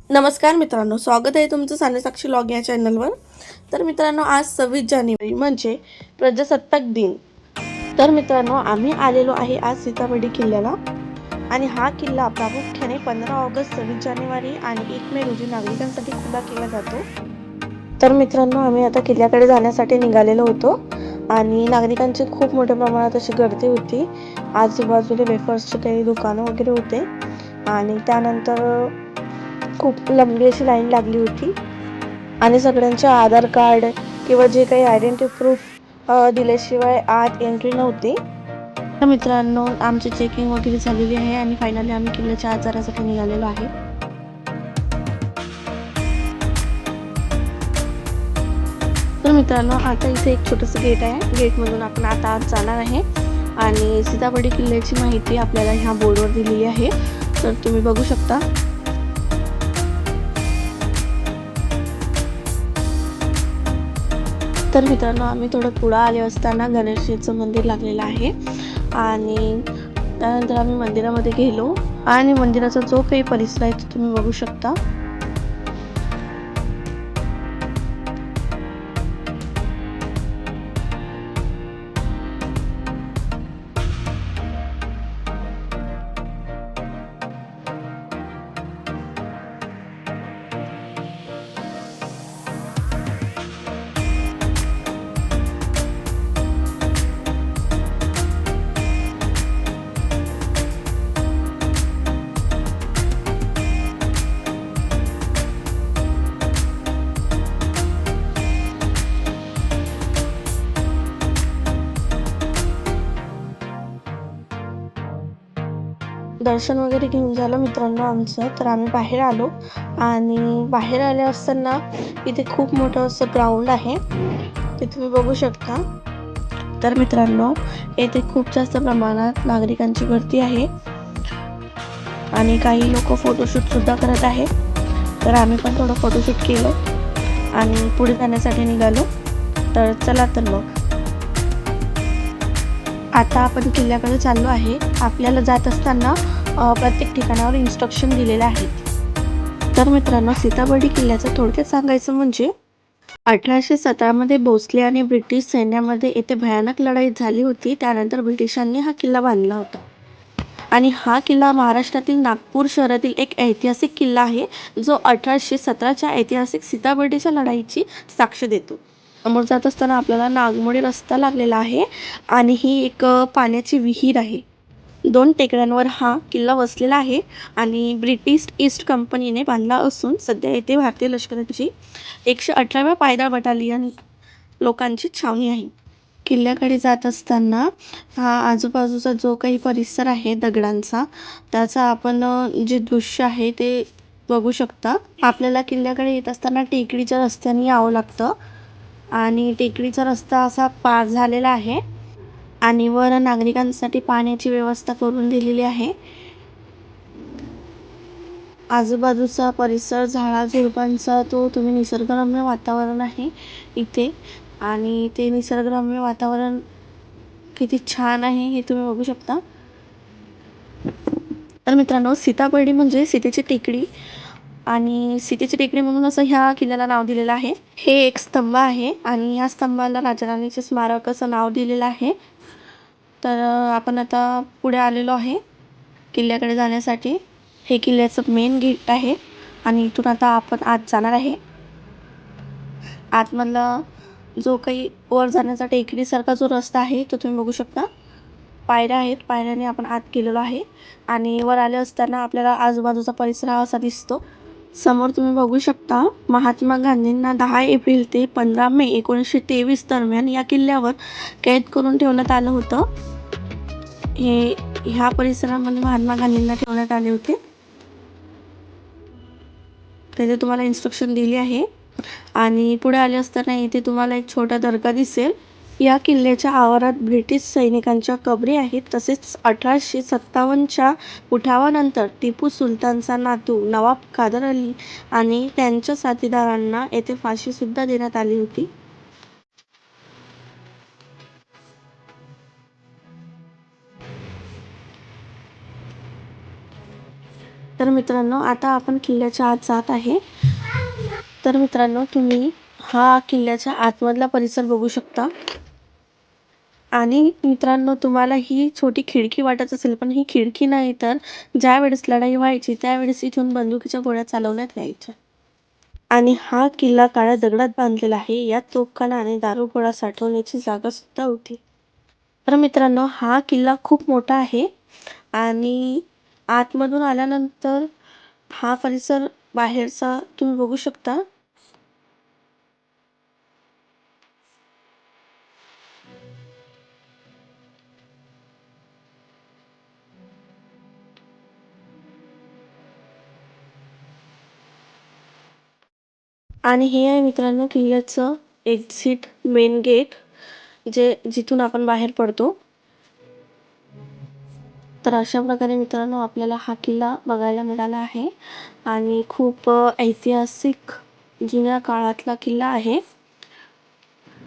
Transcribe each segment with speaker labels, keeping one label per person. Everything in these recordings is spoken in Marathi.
Speaker 1: नमस्कार मित्रांनो, स्वागत आहे तुमचं सानेसाक्षी लॉग या चॅनलवर. तर मित्रांनो, आज 26 जानेवारी म्हणजे प्रजासत्ताक दिन. तर मित्रांनो, आम्ही आलेलो आहे आज सीताबर्डी किल्ल्याला आणि हा किल्ला प्रामुख्याने 15 ऑगस्ट, 26 जानेवारी आणि 1 मे रोजी नागरिकांसाठी खुला केला जातो. तर मित्रांनो, आम्ही आता किल्ल्याकडे जाण्यासाठी निघालेलो होतो आणि नागरिकांची खूप मोठ्या प्रमाणात अशी गर्दी होती. आजूबाजूला वेफर्सचे काही दुकानं वगैरे होते आणि त्यानंतर खूप लंबी अशी लाईन लागली होती आणि सगळ्यांचे आधार कार्ड किंवा जे काही आयडेंटिटी प्रूफ दिल्याशिवाय आत एंट्री नव्हती. तर मित्रांनो, आमची चेकिंग वगैरे झालेली आहे आणि फायनली आम्ही किल्ल्याच्या आत जाण्यासाठी निघालेलो आहे. तर मित्रांनो, आता इथे एक छोटंसं गेट आहे. गेटमधून आपण आता आत जाणार आहे आणि सीताबर्डी किल्ल्याची माहिती आपल्याला ह्या बोर्डवर दिलेली आहे. तर तुम्ही बघू शकता. तर मित्रांनो, आम्ही थोडं पुढं आले असताना गणेशजीचं मंदिर लागलेलं आहे आणि त्यानंतर आम्ही मंदिरामध्ये गेलो आणि मंदिराचा जो काही परिसर आहे तो तुम्ही बघू शकता. दर्शन वगैरे घेऊन झालं मित्रांनो आमचं. तर आम्ही बाहेर आलो आणि बाहेर आले असताना इथे खूप मोठं असं ग्राउंड आहे, ते तुम्ही बघू शकता. तर मित्रांनो, येथे खूप जास्त प्रमाणात नागरिकांची गर्दी आहे आणि काही लोक फोटोशूट सुद्धा करत आहे. तर आम्ही पण थोडं फोटोशूट केलं आणि पुढे जाण्यासाठी निघालो. तर चला तर मग आता आपण किल्ल्याकडे चाललो आहे. आपल्याला जात असताना प्रत्येक ठिकाणावर इन्स्ट्रक्शन दिलेले आहेत. तर मित्रांनो, सीताबर्डी किल्ल्याचं थोडक्यात सांगायचं म्हणजे 1817 मध्ये भोसले आणि ब्रिटिश सैन्यामध्ये येथे भयानक लढाई झाली होती. त्यानंतर ब्रिटिशांनी हा किल्ला बांधला होता आणि हा किल्ला महाराष्ट्रातील नागपूर शहरातील एक ऐतिहासिक किल्ला आहे, जो 1817च्या ऐतिहासिक सीताबर्डीच्या लढाईची साक्ष देतो. समोर जात असताना आपल्याला नागमोडी रस्ता लागलेला आहे आणि ही एक पाण्याची विहीर आहे. 2 टेकड्यांवर हा किल्ला वसलेला आहे आणि ब्रिटिश ईस्ट कंपनीने बांधला असून सध्या येथे भारतीय लष्कराची 118व्या पायदळ बटालियन लोकांची छावणी आहे. किल्ल्याकडे जात असताना हा आजूबाजूचा जो काही परिसर आहे दगडांचा, त्याचा आपण जे दृश्य आहे ते बघू शकता. आपल्याला किल्ल्याकडे येत असताना टेकडीच्या रस्त्याने यावं लागतं आणि टेकडीचा रस्ता असा पार झालेला आहे आणि वर नागरिकांसाठी पाण्याची व्यवस्था करून दिलेली आहे. आजूबाजूचा परिसर झाडाझुडपांचा तो तुम्ही निसर्गरम्य वातावरण आहे इथे आणि ते निसर्गरम्य वातावरण किती छान आहे हे तुम्ही बघू शकता. तर मित्रांनो, सीताबर्डी म्हणजे सीतेची टेकडी आणि सीतेची टेकडी म्हणून असं ह्या किल्ल्याला नाव दिलेलं आहे. हे एक स्तंभ आहे आणि या स्तंभाला राजाराणीचे स्मारक असं नाव दिलेलं आहे. तर आपण आता पुढे आलेलो आहे किल्ल्याकडे जाण्यासाठी. हे किल्ल्याचं मेन गेट आहे आणि इथून आता आपण आत जाणार आहे. आतमधला जो काही वर जाण्याचा टेकडीसारखा जो रस्ता आहे तो तुम्ही बघू शकता. पायऱ्या आहेत, पायऱ्याने आपण आत गेलेलो आहे आणि वर आले असताना आपल्याला आजूबाजूचा परिसर असा दिसतो. समोर तुम्ही बघू शकता, महात्मा गांधींना 10 एप्रिल ते 15 मे 1923 दरम्यान या किल्ल्यावर कैद करून ठेवण्यात आलं होतं. ह्या परिसरामध्ये महात्मा गांधींना ठेवण्यात आले होते. त्याचे तुम्हाला इन्स्ट्रक्शन दिली आहे आणि पुढे आले असताना इथे तुम्हाला एक छोटा दर्गा दिसेल. या किल्ल्याच्या आवारात ब्रिटिश सैनिकांच्या कबरी आहेत. तसेच 1857च्या उठावानंतर टिपू सुलतानचा नातू नवाब कादर अली आणि त्यांच्या साथीदारांना येथे फाशी सुद्धा देण्यात आली होती. तर मित्रांनो, आता आपण किल्ल्याच्या आत जात आहे. तर मित्रांनो, तुम्ही हा किल्ल्याच्या आतमधला परिसर बघू शकता. आणि मित्रांनो, तुम्हाला ही छोटी खिडकी वाटत असेल, पण ही खिडकी नाही, तर ज्यावेळेस लढाई व्हायची त्यावेळेस इथून बंदुकीच्या गोळ्या चालवण्यात यायच्या. आणि हा किल्ला काळ्या दगडात बांधलेला आहे. यात तोफखाना आणि दारुगोळा साठवण्याची जागा सुद्धा होती. तर मित्रांनो, हा किल्ला खूप मोठा आहे आणि आतमधून आल्यानंतर हा परिसर बाहेरचा तुम्ही बघू शकता. आणि हे आहे मित्रांनो किल्ल्याचं एक्झिट मेन गेट, जिथून आपण बाहेर पडतो. तर अशा प्रकारे मित्रांनो आपल्याला हा किल्ला बघायला मिळाला आहे आणि खूप ऐतिहासिक जुन्या काळातला किल्ला आहे.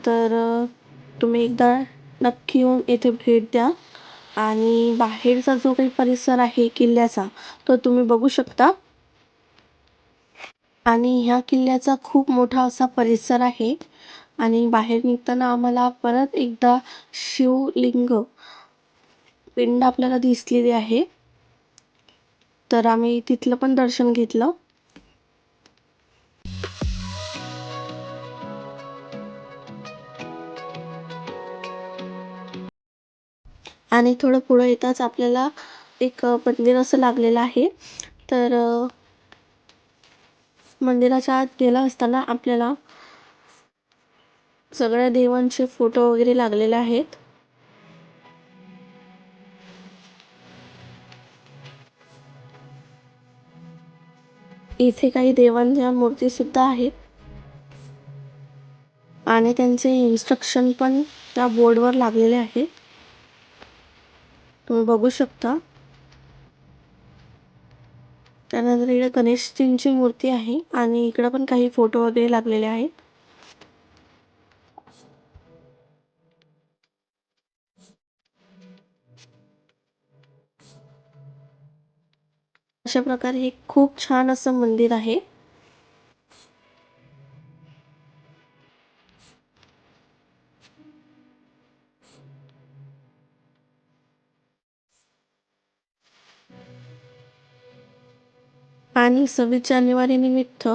Speaker 1: तर तुम्ही एकदा नक्की येऊन येथे भेट द्या आणि बाहेरचा जो काही परिसर आहे किल्ल्याचा तो तुम्ही बघू शकता. आणि ह्या किल्ल्याचा खूप मोठा असा परिसर आहे आणि बाहेर निघताना आम्हाला परत एकदा शिवलिंग पिंड आपल्याला दिसलेली आहे. तर आम्ही तिथलं पण दर्शन घेतलं. आणि थोडं पुढं येताच आपल्याला एक मंदिर असं लागलेलं आहे. तर मंदिराच्या आत गेला असताना आपल्याला सगळ्या देवांचे फोटो वगैरे लागलेले आहेत. इथे काही देवांच्या मूर्ती सुद्धा आहेत आणि त्यांचे इन्स्ट्रक्शन पण त्या बोर्डवर लागलेले आहे, तुम्ही बघू शकता. त्यानंतर इकडे गणेशजींची मूर्ती आहे आणि इकडे पण काही फोटो वगैरे लागलेले आहेत. अशा प्रकारे हे खूप छान असं मंदिर आहे. आणि 26 जानेवारी निमित्त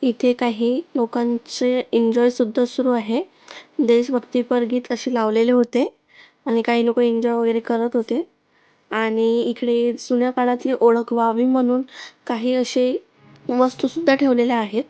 Speaker 1: इथे काही लोकांचे एन्जॉय सुद्धा सुरू आहे. देशभक्तीपर गीत असे लावलेले होते आणि काही लोक एन्जॉय वगैरे करत होते. आणि इकडे जुन्या काळातली ओळख व्हावी म्हणून काही असे वस्तू सुद्धा ठेवलेल्या आहेत.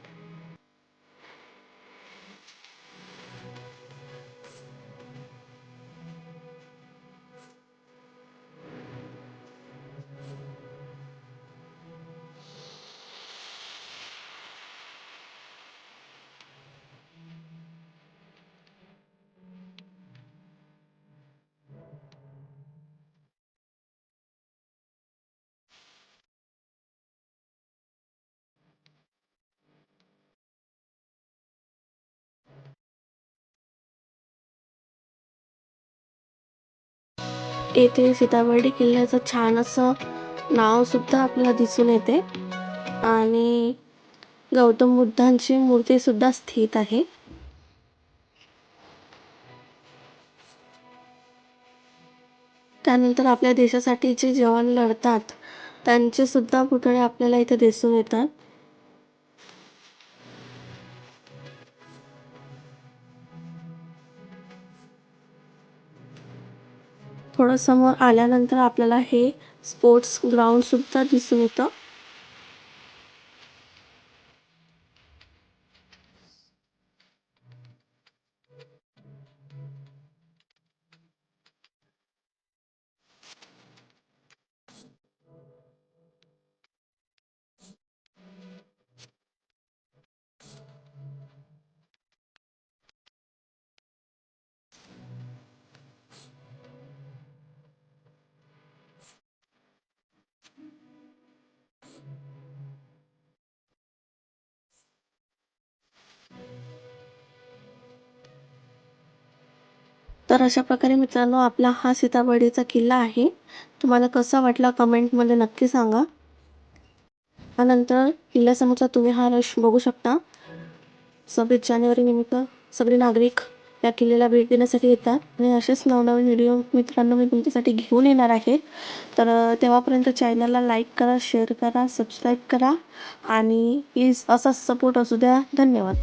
Speaker 1: येथे सीताबर्डी किल्ल्याचं छान असं नाव सुद्धा आपल्याला दिसून येते आणि गौतम बुद्धांची मूर्ती सुद्धा स्थित आहे. त्यानंतर आपल्या देशासाठी जे जवान लढतात त्यांचे सुद्धा पुतळे आपल्याला इथे दिसून येतात. थोडं समोर आल्यानंतर आपल्याला हे स्पोर्ट्स ग्राउंड सुद्धा दिसून येतं. तर अशा प्रकारे मित्रांनो आपला हा सीताबर्डीचा किल्ला आहे. तुम्हाला कसा वाटला कमेंटमध्ये नक्की सांगा. त्यानंतर किल्ल्यासमोरचा तुम्ही हा रश बघू शकता. 26 जानेवारी निमित्त सगळे नागरिक या किल्ल्याला भेट देण्यासाठी येतात आणि असेच नवनवीन व्हिडिओ मित्रांनो मी तुमच्यासाठी घेऊन येणार आहे. तर तेव्हापर्यंत चॅनलला लाईक करा, शेअर करा, सबस्क्राईब करा आणि प्लीज असाच सपोर्ट असू द्या. धन्यवाद.